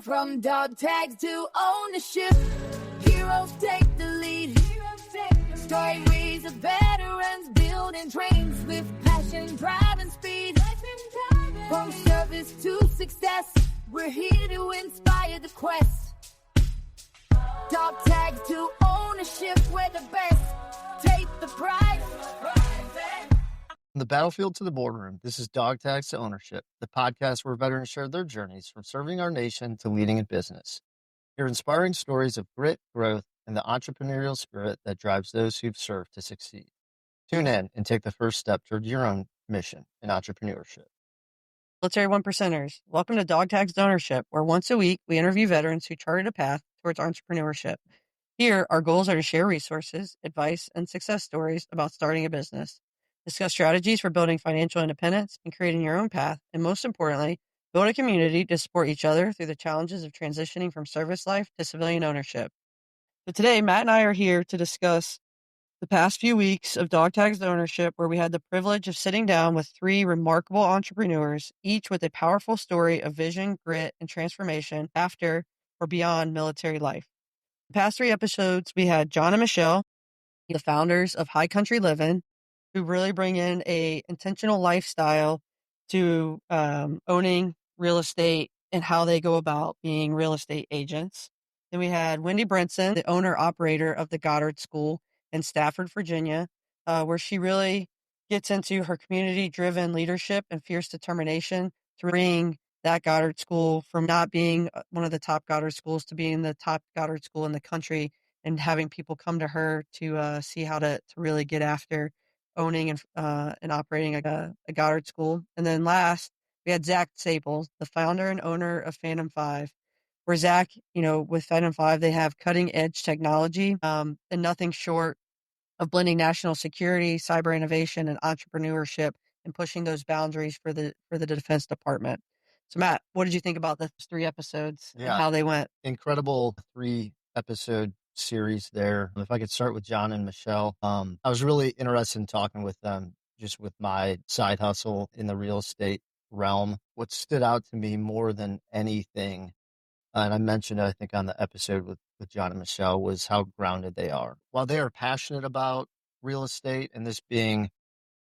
From dog tags to ownership, heroes take the lead. Stories of veterans building dreams with passion, drive, and speed. From service to success, we're here to inspire the quest. Dog tags to ownership, we're the best. Take the prize. From the battlefield to the boardroom, this is Dog Tags to Ownership, the podcast where veterans share their journeys from serving our nation to leading in business. Hear inspiring stories of grit, growth, and the entrepreneurial spirit that drives those who've served to succeed. Tune in and take the first step toward your own mission in entrepreneurship. Military One Percenters, welcome to Dog Tags to Ownership, where once a week we interview veterans who charted a path towards entrepreneurship. Here, our goals are to share resources, advice, and success stories about starting a business, discuss strategies for building financial independence and creating your own path, and most importantly, build a community to support each other through the challenges of transitioning from service life to civilian ownership. So today, Matt and I are here to discuss the past few weeks of Dog Tags to Ownership, where we had the privilege of sitting down with three remarkable entrepreneurs, each with a powerful story of vision, grit, and transformation after or beyond military life. The past three episodes, we had John and Michelle, the founders of High Country Living, who really bring in a intentional lifestyle to owning real estate and how they go about being real estate agents. Then we had Wendy Brinson, the owner-operator of the Goddard School in Stafford, Virginia, where she really gets into her community-driven leadership and fierce determination to bring that Goddard School from not being one of the top Goddard schools to being the top Goddard school in the country, and having people come to her to see how to really get after owning and operating a Goddard school. And then last, we had Zac Staples, the founder and owner of Fathom5, where Zac, with Fathom5, they have cutting edge technology and nothing short of blending national security, cyber innovation, and entrepreneurship, and pushing those boundaries for the Defense Department. So, Matt, what did you think about the three episodes and how they went? Incredible 3-episode series there. If I could start with John and Michelle, I was really interested in talking with them just with my side hustle in the real estate realm. What stood out to me more than anything, and I mentioned it, I think, on the episode with John and Michelle, was how grounded they are. While they are passionate about real estate, and this being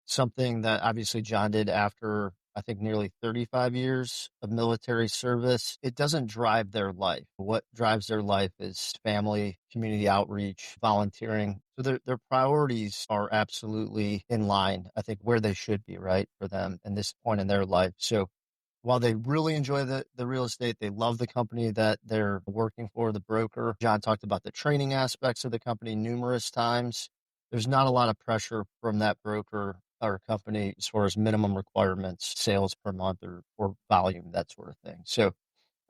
something that obviously John did after, I think, nearly 35 years of military service, it doesn't drive their life. What drives their life is family, community outreach, volunteering. So their priorities are absolutely in line, I think, where they should be, right, for them in this point in their life. So while they really enjoy the real estate, they love the company that they're working for, the broker. John talked about the training aspects of the company numerous times. There's not a lot of pressure from that broker or company as far as minimum requirements, sales per month or volume, that sort of thing. So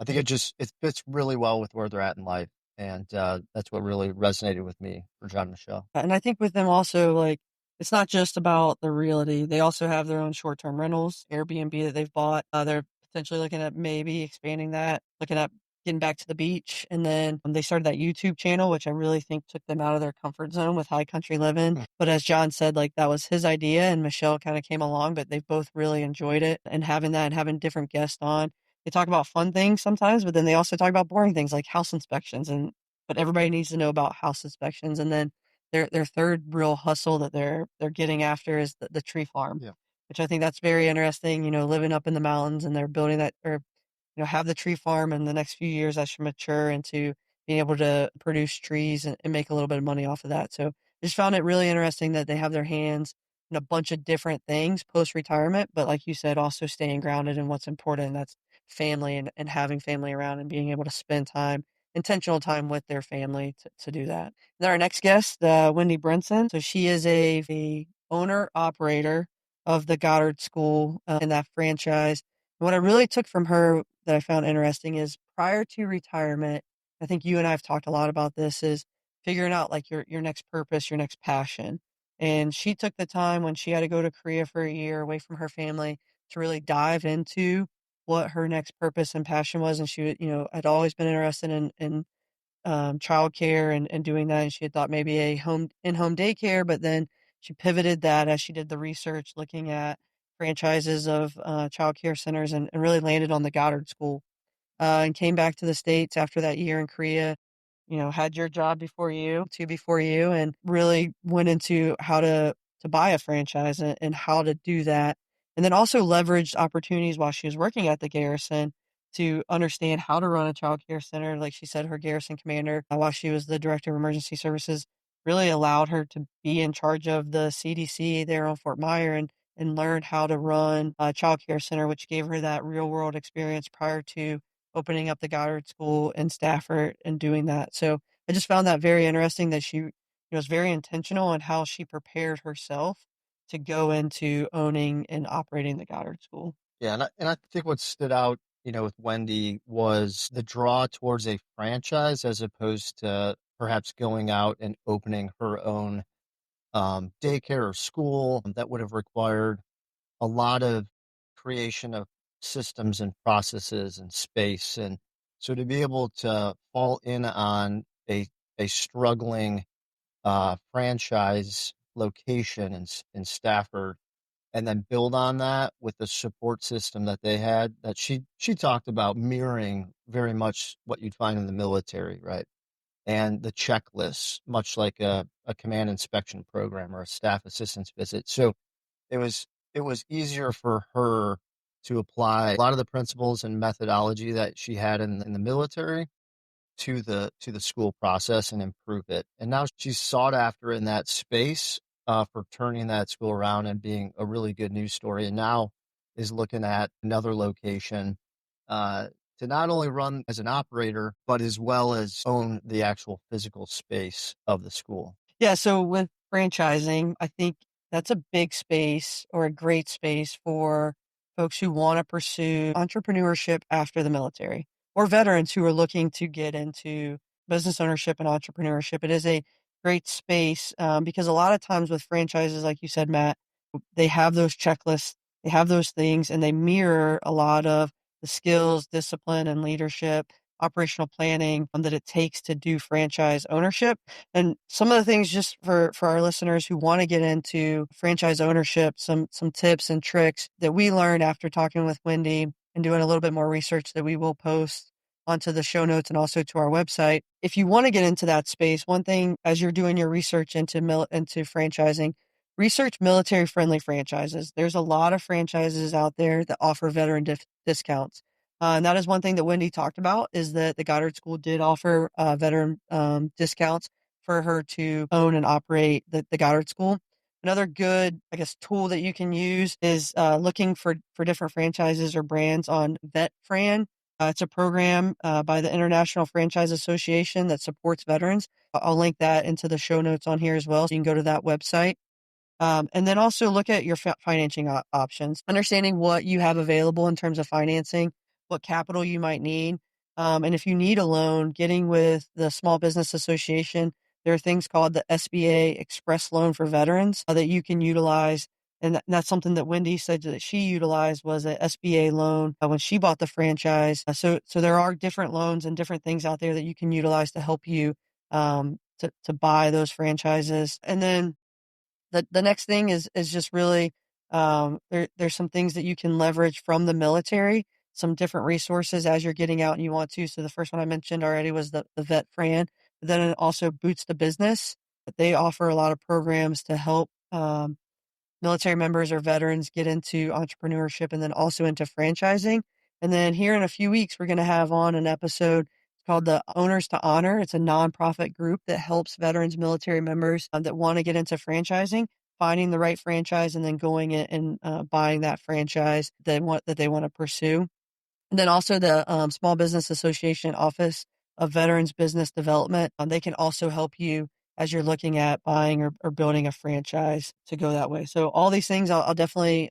I think it fits really well with where they're at in life. And that's what really resonated with me for John and Michelle. And I think with them also, it's not just about the realty. They also have their own short-term rentals, Airbnb that they've bought. They're potentially looking at maybe expanding that, looking at getting back to the beach. And then they started that YouTube channel, which I really think took them out of their comfort zone with High Country Living. But as John said, that was his idea, and Michelle kind of came along, but they've both really enjoyed it, and having that and having different guests on. They talk about fun things sometimes, but then they also talk about boring things like house inspections. But everybody needs to know about house inspections. And then their third real hustle that they're getting after is the tree farm, which I think that's very interesting. Living up in the mountains, and they're building that, or have the tree farm in the next few years that should mature into being able to produce trees and make a little bit of money off of that. So I just found it really interesting that they have their hands in a bunch of different things post-retirement, but like you said, also staying grounded in what's important. And that's family and having family around and being able to spend intentional time with their family to do that. Then our next guest, Wendy Brinson. So she is a owner operator of the Goddard School in that franchise. And what I really took from her that I found interesting is, prior to retirement, I think you and I have talked a lot about this, is figuring out your next purpose, your next passion. And she took the time when she had to go to Korea for a year away from her family to really dive into what her next purpose and passion was. And she, had always been interested in childcare and doing that. And she had thought maybe a in-home daycare, but then she pivoted that as she did the research, looking at franchises of childcare centers, and really landed on the Goddard School. and came back to the States after that year in Korea. Had your job before you, and really went into how to buy a franchise and how to do that. And then also leveraged opportunities while she was working at the garrison to understand how to run a child care center. Like she said, her garrison commander, while she was the director of emergency services, really allowed her to be in charge of the CDC there on Fort Myer and learn how to run a child care center, which gave her that real world experience prior to opening up the Goddard School in Stafford and doing that. So I just found that very interesting that she was very intentional in how she prepared herself to go into owning and operating the Goddard School. Yeah, and I think what stood out, with Wendy was the draw towards a franchise as opposed to perhaps going out and opening her own daycare or school that would have required a lot of creation of systems and processes and space. And so to be able to fall in on a struggling franchise location in Stafford and then build on that with the support system that they had that she talked about mirroring very much what you'd find in the military, right? And the checklists, much like a command inspection program or a staff assistance visit. So it was it was easier for her to apply a lot of the principles and methodology that she had in the military to the school process and improve it. And now she's sought after in that space for turning that school around and being a really good news story. And now is looking at another location uh, to not only run as an operator, but as well as own the actual physical space of the school. Yeah, so with franchising, I think that's a big space or a great space for folks who want to pursue entrepreneurship after the military or veterans who are looking to get into business ownership and entrepreneurship. It is a great space because a lot of times with franchises, like you said, Matt, they have those checklists, they have those things, and they mirror a lot of the skills, discipline, and leadership, operational planning that it takes to do franchise ownership. And some of the things, just for our listeners who want to get into franchise ownership, some tips and tricks that we learned after talking with Wendy and doing a little bit more research that we will post onto the show notes and also to our website. If you want to get into that space, one thing as you're doing your research into franchising, research military friendly franchises. There's a lot of franchises out there that offer veteran discounts. And that is one thing that Wendy talked about, is that the Goddard School did offer veteran discounts for her to own and operate the Goddard School. Another good, I guess, tool that you can use is looking for different franchises or brands on VetFran. It's a program by the International Franchise Association that supports veterans. I'll link that into the show notes on here as well, so you can go to that website. And then also look at your financing options, understanding what you have available in terms of financing, what capital you might need. And if you need a loan, getting with the Small Business Association, there are things called the SBA Express Loan for Veterans that you can utilize. And that's something that Wendy said that she utilized, was a SBA loan when she bought the franchise. So there are different loans and different things out there that you can utilize to help you to buy those franchises. And then the next thing is just really there's some things that you can leverage from the military, some different resources as you're getting out and you want to. So the first one I mentioned already was the Vet Fran, but then it also Boots to Business. But they offer a lot of programs to help military members or veterans get into entrepreneurship and then also into franchising. And then here in a few weeks, we're going to have on an episode called the Owners to Honor. It's a nonprofit group that helps veterans, military members that want to get into franchising, finding the right franchise and then going in and buying that franchise that they want to pursue. And then also the Small Business Association Office of Veterans Business Development. They can also help you as you're looking at buying or building a franchise to go that way. So all these things I'll definitely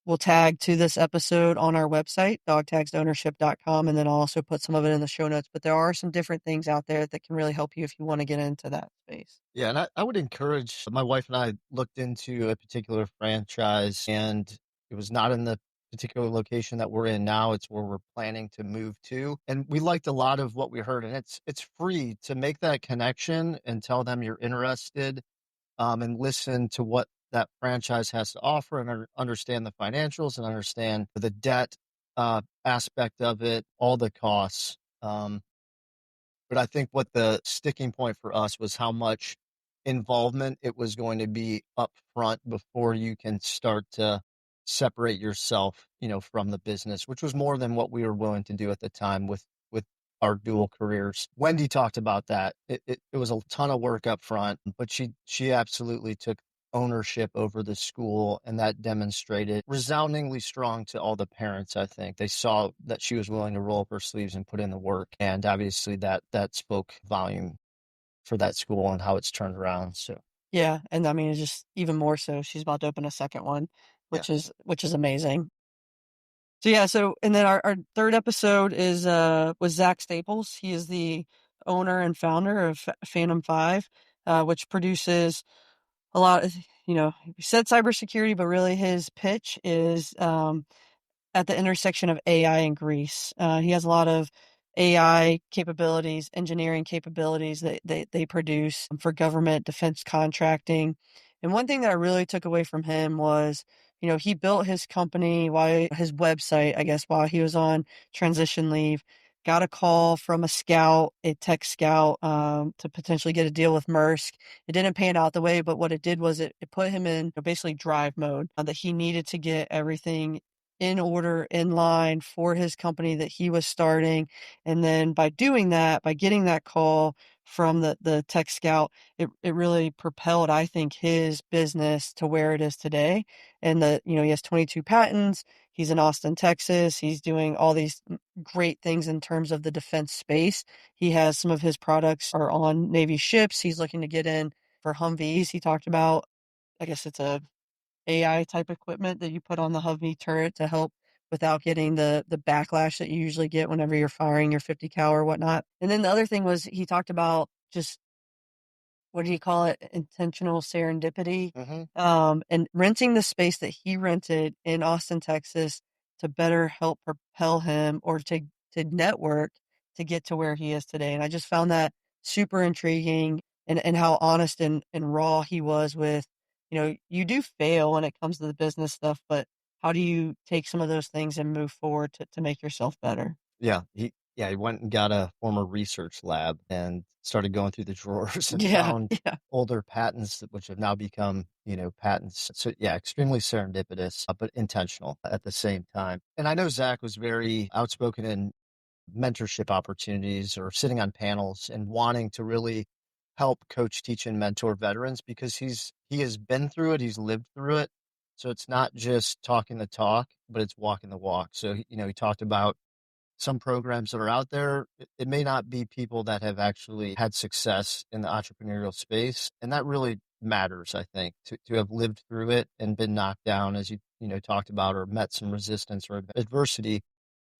will tag to this episode on our website, dogtagsownership.com. And then I'll also put some of it in the show notes. But there are some different things out there that can really help you if you want to get into that space. Yeah, and I would encourage, my wife and I looked into a particular franchise, and it was not in the particular location that we're in now. It's where we're planning to move to. And we liked a lot of what we heard. And it's free to make that connection and tell them you're interested, and listen to what that franchise has to offer and understand the financials and understand the debt aspect of it, all the costs. But I think what the sticking point for us was how much involvement it was going to be up front before you can start to separate yourself, from the business, which was more than what we were willing to do at the time with our dual careers. Wendy talked about that. It was a ton of work up front, but she absolutely took ownership over the school, and that demonstrated resoundingly strong to all the parents. I think they saw that she was willing to roll up her sleeves and put in the work, and obviously that spoke volume for that school and how it's turned around. So Yeah, and I mean, it's just even more so. She's about to open a second one, yeah. which is amazing. So yeah, and then our third episode is with Zac Staples. He is the owner and founder of Phantom 5, which produces a lot of, he said cybersecurity, but really his pitch is at the intersection of AI and Greece. He has a lot of AI capabilities, engineering capabilities that they produce for government defense contracting. And one thing that I really took away from him was, he built his company, his website, I guess, while he was on transition leave. Got a call from a tech scout, to potentially get a deal with Maersk. It didn't pan out the way, but what it did was it put him in basically drive mode, that he needed to get everything in order, in line for his company that he was starting. And then by doing that, by getting that call from the tech scout, it really propelled, I think, his business to where it is today. And he has 22 patents. He's in Austin, Texas. He's doing all these great things in terms of the defense space. He has some of his products are on Navy ships. He's looking to get in for Humvees. He talked about, I guess it's a AI type equipment that you put on the Humvee turret to help without getting the backlash that you usually get whenever you're firing your 50 cal or whatnot. And then the other thing was he talked about just, what do you call it? Intentional serendipity. Hmm. And renting the space that he rented in Austin, Texas to better help propel him or to network to get to where he is today. And I just found that super intriguing, and how honest and raw he was with, you do fail when it comes to the business stuff, but how do you take some of those things and move forward to make yourself better? He went and got a former research lab and started going through the drawers and Yeah. found Yeah. older patents which have now become, patents. So yeah, extremely serendipitous, but intentional at the same time. And I know Zach was very outspoken in mentorship opportunities or sitting on panels and wanting to really help coach, teach, and mentor veterans because he has been through it, he's lived through it. So it's not just talking the talk, but it's walking the walk. So he talked about some programs that are out there. It may not be people that have actually had success in the entrepreneurial space, and that really matters. I think to have lived through it and been knocked down, as you talked about, or met some resistance or adversity,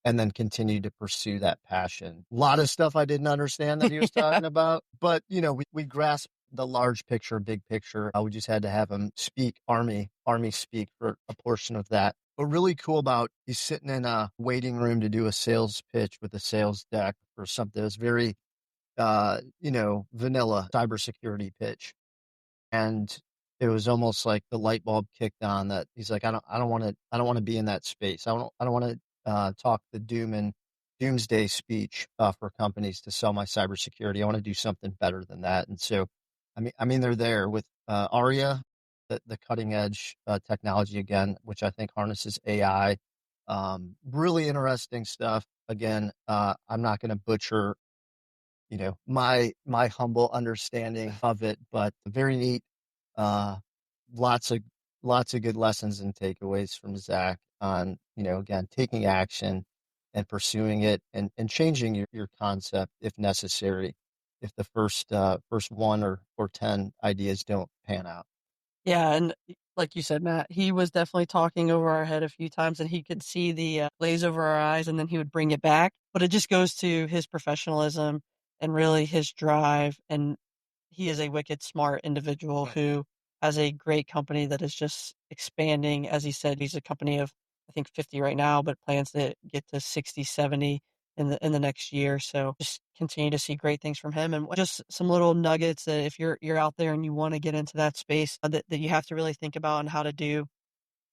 and then continue to pursue that passion. A lot of stuff I didn't understand that he was Yeah. talking about, but we grasped the large picture, big picture. We just had to have him speak army speak for a portion of that. But really cool about he's sitting in a waiting room to do a sales pitch with a sales deck or something. It was very vanilla cybersecurity pitch. And it was almost like the light bulb kicked on that he's like, I don't want to be in that space. I don't want to talk the doomsday speech for companies to sell my cybersecurity. I want to do something better than that. And so, I mean, they're there with Aria, the cutting edge technology again, which I think harnesses AI. Really interesting stuff. Again, I'm not going to butcher my humble understanding of it, but very neat. Uh, lots of good lessons and takeaways from Zach on again taking action and pursuing it and changing your concept if necessary, if the first one or 10 ideas don't pan out. Yeah, and like you said, Matt, he was definitely talking over our head a few times, and he could see the glaze over our eyes, and then he would bring it back. But it just goes to his professionalism and really his drive. And he is a wicked smart individual who has a great company that is just expanding. As he said, he's a company of, I think, 50 right now, but plans to get to 60, 70 in the next year. So just continue to see great things from him, and just some little nuggets that if you're out there and you want to get into that space, that you have to really think about and how to do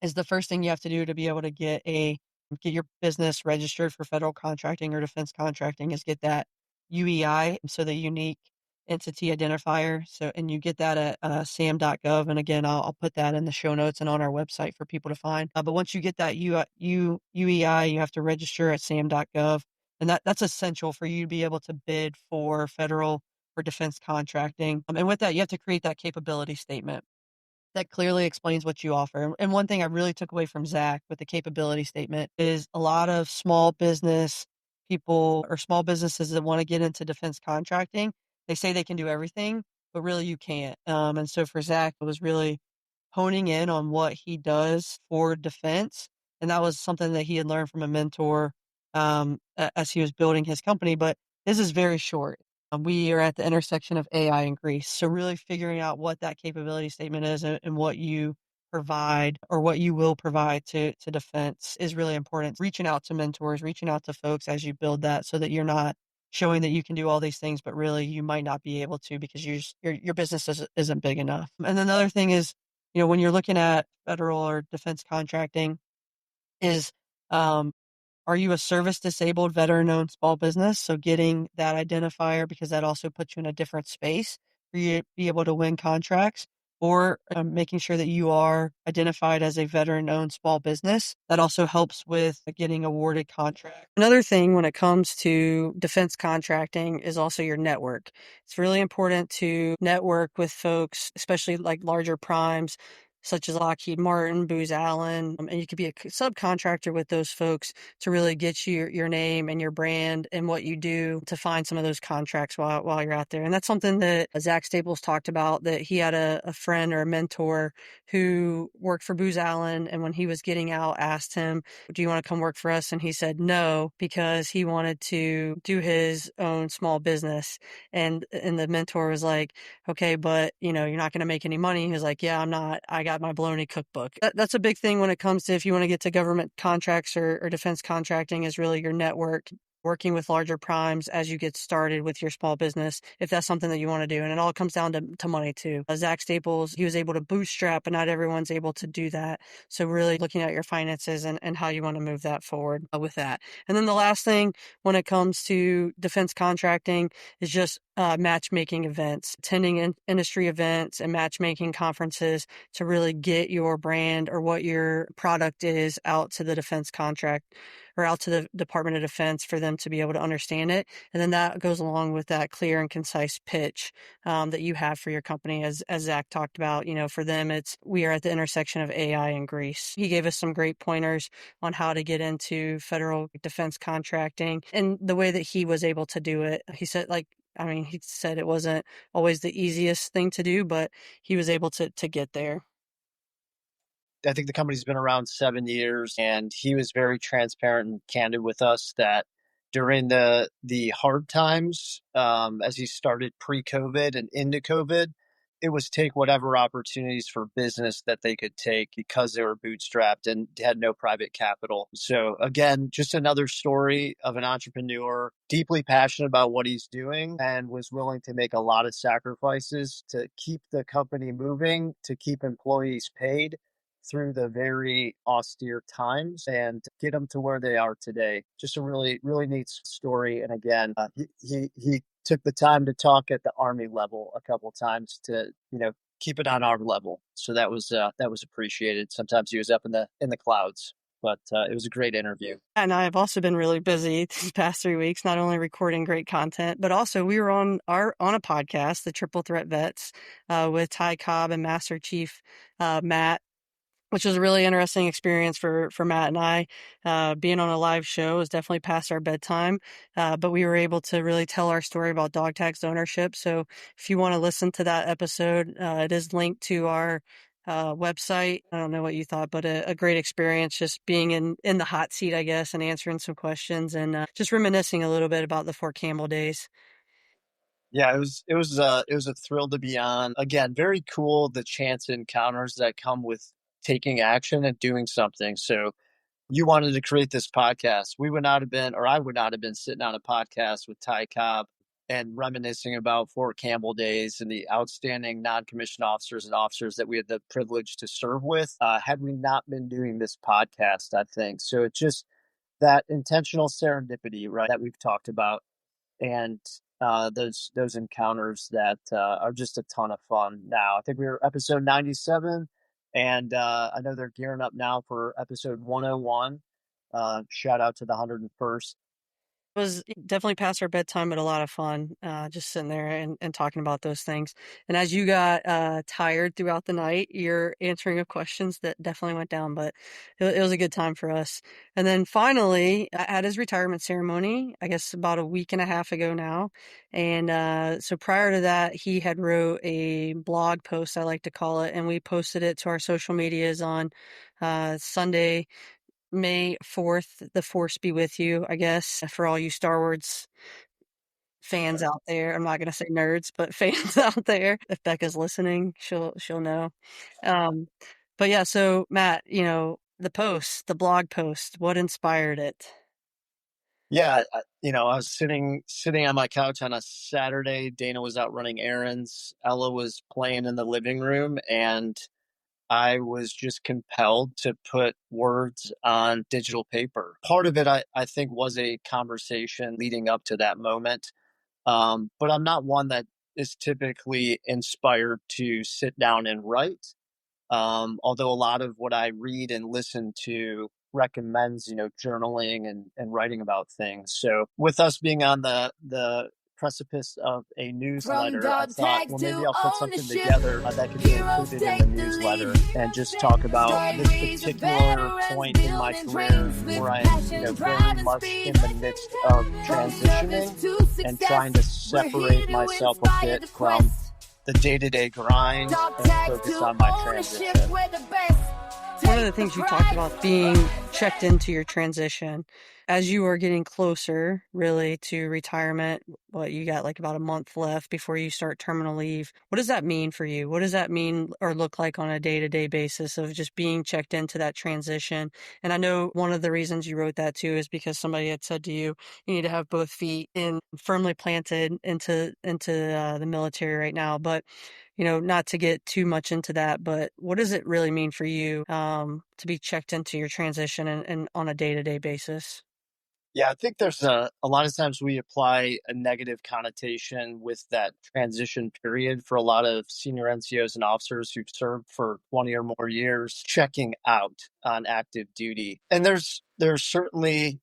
is the first thing you have to do to be able to get a get your business registered for federal contracting or defense contracting is get that UEI, so the unique entity identifier. So, and you get that at sam.gov. And again, I'll put that in the show notes and on our website for people to find. But once you get that UEI, you have to register at sam.gov. And that's essential for you to be able to bid for federal or defense contracting. And with that, you have to create that capability statement that clearly explains what you offer. And one thing I really took away from Zac with the capability statement is a lot of small business people or small businesses that want to get into defense contracting, they say they can do everything, but really you can't. And so for Zac, it was really honing in on what he does for defense. And that was something that he had learned from a mentor as he was building his company. But this is very short. We are at the intersection of AI and Greece. So really figuring out what that capability statement is and what you provide or what you will provide to defense is really important. Reaching out to mentors, reaching out to folks as you build that so that you're not showing that you can do all these things, but really you might not be able to because your business isn't big enough. And then the other thing is, when you're looking at federal or defense contracting is, are you a service disabled veteran owned small business? So getting that identifier, because that also puts you in a different space for you to be able to win contracts, or making sure that you are identified as a veteran owned small business. That also helps with getting awarded contracts. Another thing when it comes to defense contracting is also your network. It's really important to network with folks, especially like larger primes such as Lockheed Martin, Booz Allen, and you could be a subcontractor with those folks to really get you your name and your brand and what you do to find some of those contracts while you're out there. And that's something that Zac Staples talked about, that he had a friend or a mentor who worked for Booz Allen, and when he was getting out, asked him, do you want to come work for us? And he said no, because he wanted to do his own small business. And the mentor was like, okay, but you're not going to make any money. He was like, yeah, I'm not. I got my bologna cookbook. That's a big thing when it comes to if you want to get to government contracts or defense contracting, is really your network, working with larger primes as you get started with your small business, if that's something that you want to do. And it all comes down to money too. Zac Staples, he was able to bootstrap, but not everyone's able to do that. So really looking at your finances and how you want to move that forward with that. And then the last thing when it comes to defense contracting is just matchmaking events, attending industry events and matchmaking conferences to really get your brand or what your product is out to the defense contract or out to the Department of Defense for them to be able to understand it. And then that goes along with that clear and concise pitch that you have for your company. As Zac talked about, for them, we are at the intersection of AI and Greece. He gave us some great pointers on how to get into federal defense contracting and the way that he was able to do it. He said, he said it wasn't always the easiest thing to do, but he was able to get there. I think the company's been around 7 years, and he was very transparent and candid with us that during the hard times, as he started pre-COVID and into COVID, it was take whatever opportunities for business that they could take because they were bootstrapped and had no private capital. So again, just another story of an entrepreneur deeply passionate about what he's doing and was willing to make a lot of sacrifices to keep the company moving, to keep employees paid through the very austere times and get them to where they are today. Just a really, really neat story. And again, he took the time to talk at the Army level a couple times to, keep it on our level. So that was appreciated. Sometimes he was up in the clouds, but it was a great interview. And I've also been really busy these past 3 weeks, not only recording great content, but also we were on a podcast, the Triple Threat Vets, with Ty Cobb and Master Chief Matt, which was a really interesting experience for Matt and I. Being on a live show was definitely past our bedtime, but we were able to really tell our story about dog tags ownership. So if you want to listen to that episode, it is linked to our website. I don't know what you thought, but a great experience just being in the hot seat, I guess, and answering some questions and just reminiscing a little bit about the Fort Campbell days. Yeah, it was a thrill to be on. Again, very cool, the chance encounters that come with taking action and doing something. So you wanted to create this podcast. We would not have been, or I would not have been sitting on a podcast with Ty Cobb and reminiscing about Fort Campbell days and the outstanding non-commissioned officers and officers that we had the privilege to serve with, had we not been doing this podcast, I think. So it just that intentional serendipity, right, that we've talked about, and those encounters that are just a ton of fun. Now, I think we were episode 97, and I know they're gearing up now for episode 101. Shout out to the 101st. It was definitely past our bedtime, but a lot of fun, just sitting there and talking about those things. And as you got tired throughout the night, you're answering of questions that definitely went down, but it was a good time for us. And then finally, at his retirement ceremony, I guess about a week and a half ago now. And so prior to that, he had wrote a blog post, I like to call it, and we posted it to our social medias on Sunday, May 4th, the force be with you, I guess, for all you Star Wars fans out there. I'm not gonna say nerds, but fans out there. If Becca's listening, she'll know. Um, but yeah, so Matt, the blog post, what inspired it? Yeah, I was sitting on my couch on a Saturday. Dana was out running errands. Ella was playing in the living room, and I was just compelled to put words on digital paper. Part of it, I think, was a conversation leading up to that moment. But I'm not one that is typically inspired to sit down and write. Although a lot of what I read and listen to recommends, journaling and writing about things. So with us being on the precipice of a From newsletter, I dog thought, tags well, to maybe I'll put something ownership, together that could be heroes included in the take the lead. newsletter and just talk about this Stories of particular veterans point in my building career dreams with where I am, passion, very drive, and much speed. in the midst of From service transitioning to and success, trying to we're here separate to myself a inspire bit the from quest. the day-to-day grind Dog and tags focus to on my ownership, transition. we're the best. One of the Take the things you talked pride. about being checked into your transition as you are getting closer really to retirement. What you got like about a month left before you start terminal leave. What does that mean for you? What does that mean or look like on a day-to-day basis of just being checked into that transition? And I know one of the reasons you wrote that too is because somebody had said to you, you need to have both feet in firmly planted into the military right now. But not to get too much into that, but what does it really mean for you to be checked into your transition and on a day-to-day basis? Yeah, I think there's a lot of times we apply a negative connotation with that transition period for a lot of senior NCOs and officers who've served for 20 or more years, checking out on active duty. And there's certainly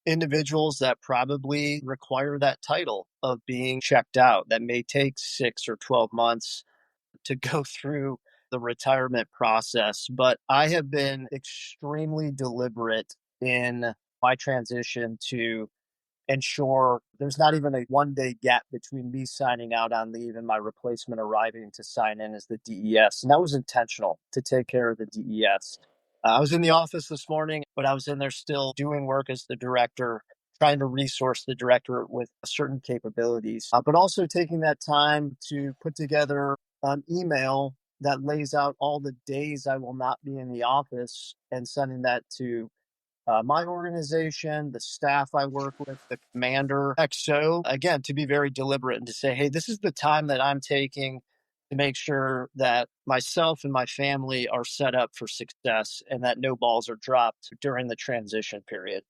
individuals that probably require that title of being checked out that may take 6 or 12 months to go through the retirement process. But I have been extremely deliberate in my transition to ensure there's not even a 1 day gap between me signing out on leave and my replacement arriving to sign in as the DES. And that was intentional to take care of the DES. I was in the office this morning, but I was in there still doing work as the director, trying to resource the director with certain capabilities, but also taking that time to put together an email that lays out all the days I will not be in the office and sending that to my organization, the staff I work with, the commander, XO, again, to be very deliberate and to say, hey, this is the time that I'm taking to make sure that myself and my family are set up for success and that no balls are dropped during the transition period.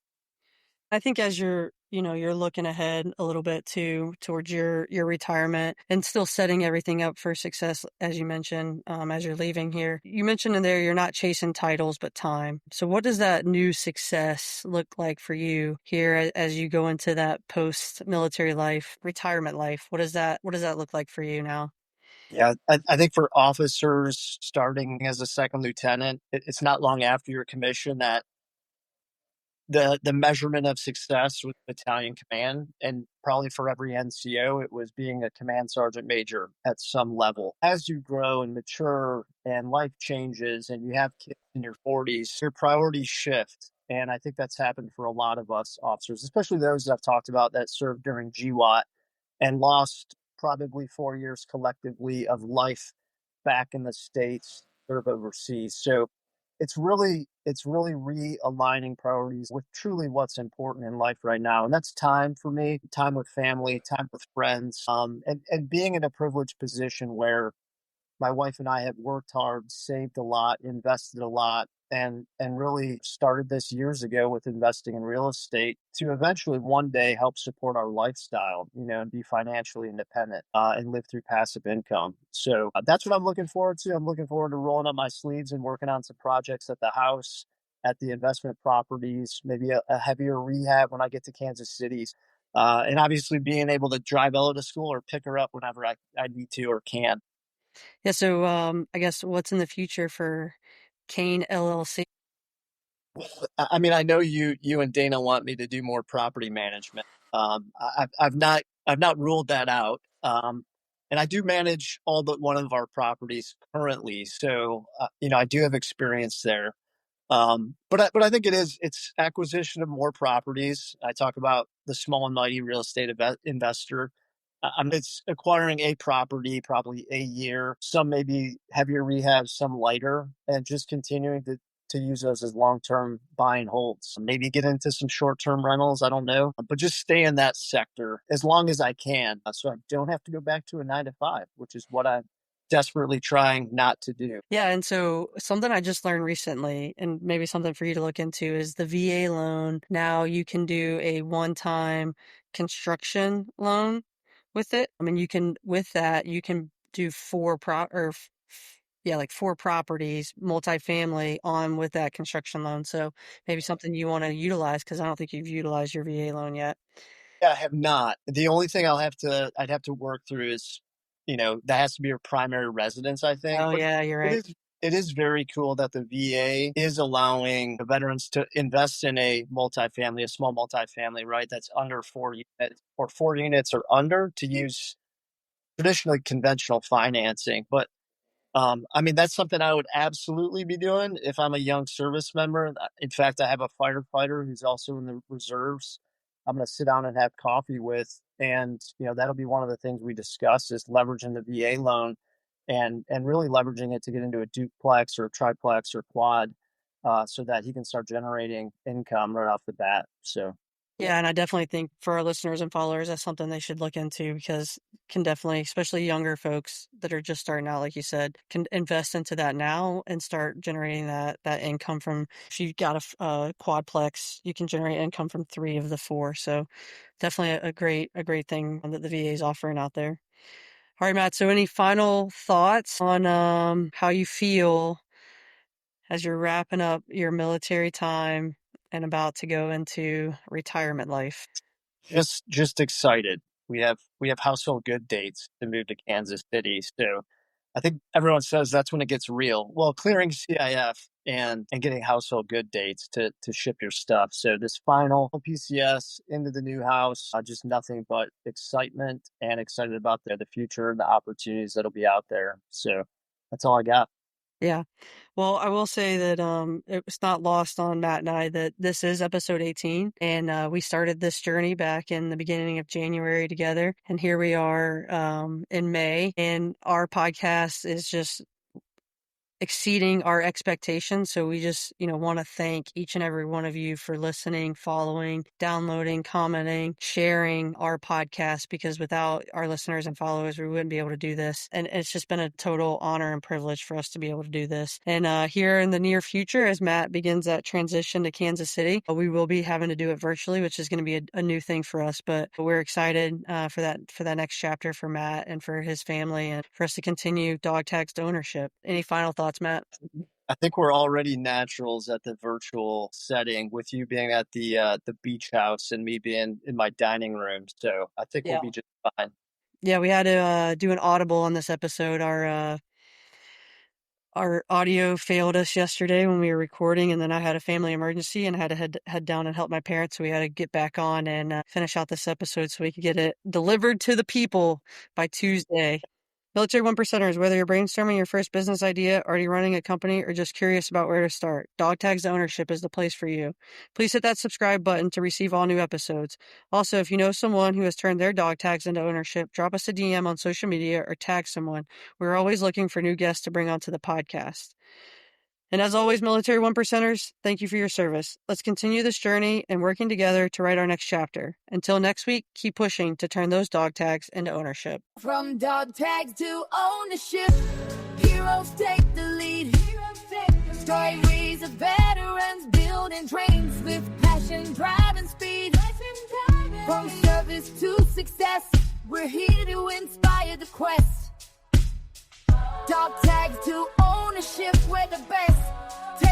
I think as you're looking ahead a little bit too towards your retirement and still setting everything up for success, as you mentioned, as you're leaving here. You mentioned in there you're not chasing titles but time. So what does that new success look like for you here as you go into that post-military life, retirement life? What does that look like for you now? Yeah, I think for officers starting as a second lieutenant, it's not long after your commission that the measurement of success with battalion command, and probably for every NCO it was being a command sergeant major at some level. As you grow and mature and life changes and you have kids in your 40s, your priorities shift. And I think that's happened for a lot of us officers, especially those that I've talked about that served during GWAT and lost probably 4 years collectively of life back in the States, serve overseas. So it's really realigning priorities with truly what's important in life right now. And that's time for me, time with family, time with friends, and being in a privileged position where my wife and I have worked hard, saved a lot, invested a lot, and really started this years ago with investing in real estate to eventually one day help support our lifestyle, and be financially independent and live through passive income. So that's what I'm looking forward to. I'm looking forward to rolling up my sleeves and working on some projects at the house, at the investment properties, maybe a heavier rehab when I get to Kansas City. And obviously being able to drive Ella to school or pick her up whenever I need to or can. Yeah. So, I guess what's in the future for Kane LLC? I mean, I know you and Dana want me to do more property management. I've not ruled that out. And I do manage all but one of our properties currently, so I do have experience there. But I think it's acquisition of more properties. I talk about the small and mighty real estate investor. It's acquiring a property probably a year. Some maybe heavier rehab, some lighter, and just continuing to use those as long term buy and holds. Maybe get into some short term rentals. I don't know, but just stay in that sector as long as I can, so I don't have to go back to a 9 to 5, which is what I'm desperately trying not to do. Yeah, and so something I just learned recently, and maybe something for you to look into, is the VA loan. Now you can do a one-time construction loan with it. I mean, with that, you can do like four properties, multifamily on with that construction loan. So maybe something you want to utilize, because I don't think you've utilized your VA loan yet. Yeah, I have not. The only thing I'd have to work through is, that has to be your primary residence, I think. Oh But yeah, you're it right. is very cool that the VA is allowing the veterans to invest in a small multifamily, right? That's under 4 units or 4 units or under to use traditionally conventional financing. But I mean, that's something I would absolutely be doing if I'm a young service member. In fact, I have a firefighter who's also in the reserves. I'm going to sit down and have coffee with, and that'll be one of the things we discuss is leveraging the VA loan, and really leveraging it to get into a duplex or a triplex or quad, so that he can start generating income right off the bat. So Yeah, and I definitely think for our listeners and followers, that's something they should look into, because can definitely, especially younger folks that are just starting out, like you said, can invest into that now and start generating that income from. If you got a quadplex, you can generate income from 3 of the 4. So definitely a great thing that the VA is offering out there. All right, Matt. So any final thoughts on how you feel as you're wrapping up your military time and about to go into retirement life? just excited. We have household good dates to move to Kansas City. So I think everyone says that's when it gets real. Well, clearing CIF and getting household good dates to ship your stuff. So this final PCS into the new house, just nothing but excitement and excited about the future and the opportunities that'll be out there. So that's all I got. Yeah. Well, I will say that it was not lost on Matt and I that this is episode 18, and we started this journey back in the beginning of January together, and here we are in May, and our podcast is just exceeding our expectations. So we just, want to thank each and every one of you for listening, following, downloading, commenting, sharing our podcast, because without our listeners and followers, we wouldn't be able to do this. And it's just been a total honor and privilege for us to be able to do this. And here in the near future, as Matt begins that transition to Kansas City, we will be having to do it virtually, which is going to be a new thing for us. But we're excited for that next chapter for Matt and for his family, and for us to continue Dog Tags to ownership. Any final thoughts, Matt? I think we're already naturals at the virtual setting, with you being at the beach house and me being in my dining room. So I think we'll Yeah. be just fine. Yeah, we had to do an audible on this episode. Our audio failed us yesterday when we were recording, and then I had a family emergency and had to head down and help my parents. So we had to get back on and finish out this episode so we could get it delivered to the people by Tuesday. Military One Percenters, whether you're brainstorming your first business idea, already running a company, or just curious about where to start, Dog Tags to Ownership is the place for you. Please hit that subscribe button to receive all new episodes. Also, if you know someone who has turned their dog tags into ownership, drop us a DM on social media or tag someone. We're always looking for new guests to bring onto the podcast. And as always, Military One Percenters, thank you for your service. Let's continue this journey and working together to write our next chapter. Until next week, keep pushing to turn those dog tags into ownership. From dog tags to ownership, Heroes take the lead. Stories of veterans building dreams with passion, drive, and speed. From service to success, we're here to inspire the quest. Dog tags to ownership, we're the best.